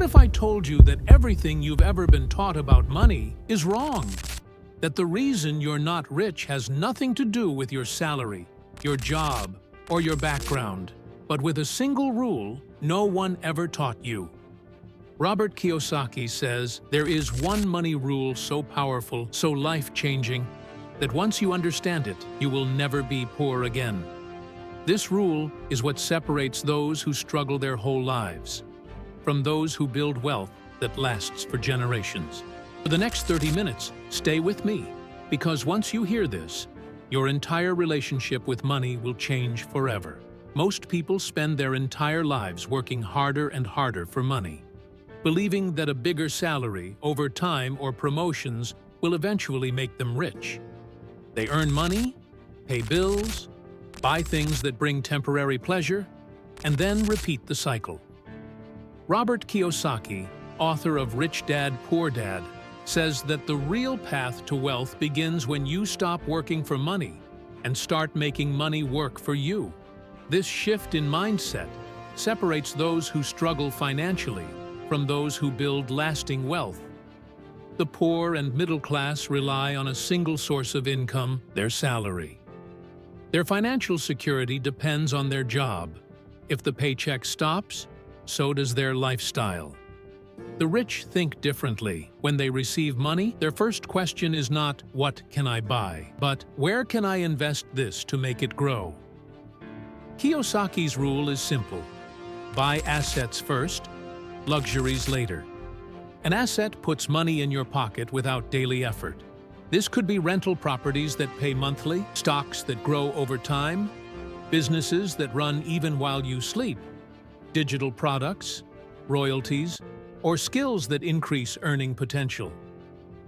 What if I told you that everything you've ever been taught about money is wrong? That the reason you're not rich has nothing to do with your salary, your job, or your background, but with a single rule no one ever taught you. Robert Kiyosaki says there is one money rule so powerful, so life-changing, that once you understand it, you will never be poor again. This rule is what separates those who struggle their whole lives from those who build wealth that lasts for generations. For the next 30 minutes, stay with me, because once you hear this, your entire relationship with money will change forever. Most people spend their entire lives working harder and harder for money, believing that a bigger salary, overtime, or promotions will eventually make them rich. They earn money, pay bills, buy things that bring temporary pleasure, and then repeat the cycle. Robert Kiyosaki, author of Rich Dad, Poor Dad, says that the real path to wealth begins when you stop working for money and start making money work for you. This shift in mindset separates those who struggle financially from those who build lasting wealth. The poor and middle class rely on a single source of income, their salary. Their financial security depends on their job. If the paycheck stops, so does their lifestyle. The rich think differently. When they receive money, their first question is not, "What can I buy?" but, "Where can I invest this to make it grow?" Kiyosaki's rule is simple. Buy assets first, luxuries later. An asset puts money in your pocket without daily effort. This could be rental properties that pay monthly, stocks that grow over time, businesses that run even while you sleep, digital products, royalties, or skills that increase earning potential.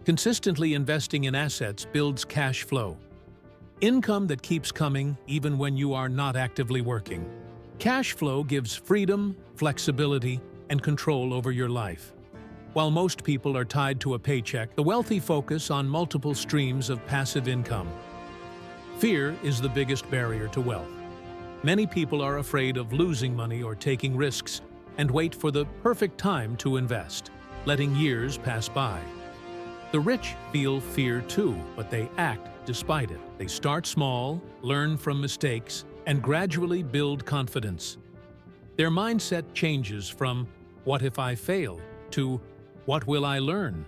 Consistently investing in assets builds cash flow, income that keeps coming even when you are not actively working. Cash flow gives freedom, flexibility, and control over your life. While most people are tied to a paycheck, the wealthy focus on multiple streams of passive income. Fear is the biggest barrier to wealth. Many people are afraid of losing money or taking risks and wait for the perfect time to invest, letting years pass by. The rich feel fear too, but they act despite it. They start small, learn from mistakes, and gradually build confidence. Their mindset changes from, "What if I fail?" to, "What will I learn?"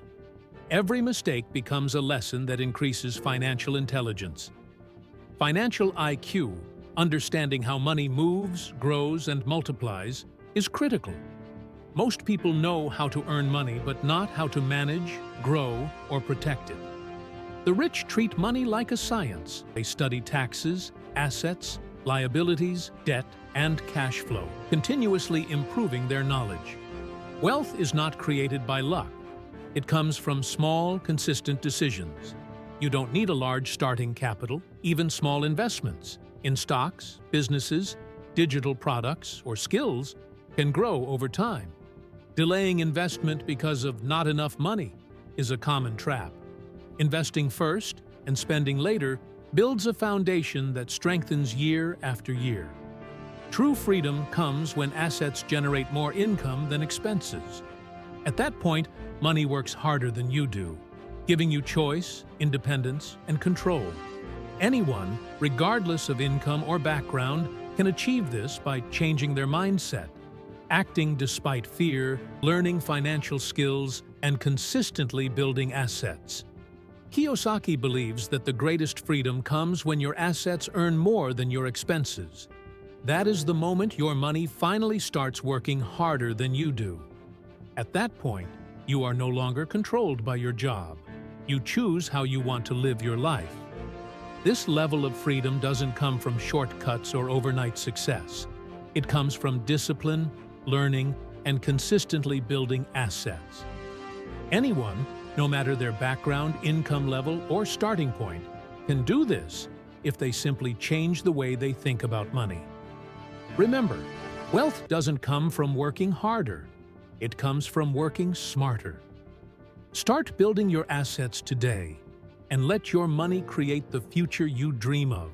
Every mistake becomes a lesson that increases financial intelligence. Financial IQ, understanding how money moves, grows, and multiplies, is critical. Most people know how to earn money, but not how to manage, grow, or protect it. The rich treat money like a science. They study taxes, assets, liabilities, debt, and cash flow, continuously improving their knowledge. Wealth is not created by luck. It comes from small, consistent decisions. You don't need a large starting capital. Even small investments in stocks, businesses, digital products, or skills can grow over time. Delaying investment because of not enough money is a common trap. Investing first and spending later builds a foundation that strengthens year after year. True freedom comes when assets generate more income than expenses. At that point, money works harder than you do, giving you choice, independence, and control. Anyone, regardless of income or background, can achieve this by changing their mindset, acting despite fear, learning financial skills, and consistently building assets. Kiyosaki believes that the greatest freedom comes when your assets earn more than your expenses. That is the moment your money finally starts working harder than you do. At that point, you are no longer controlled by your job. You choose how you want to live your life. This level of freedom doesn't come from shortcuts or overnight success. It comes from discipline, learning, and consistently building assets. Anyone, no matter their background, income level, or starting point, can do this if they simply change the way they think about money. Remember, wealth doesn't come from working harder. It comes from working smarter. Start building your assets today and let your money create the future you dream of.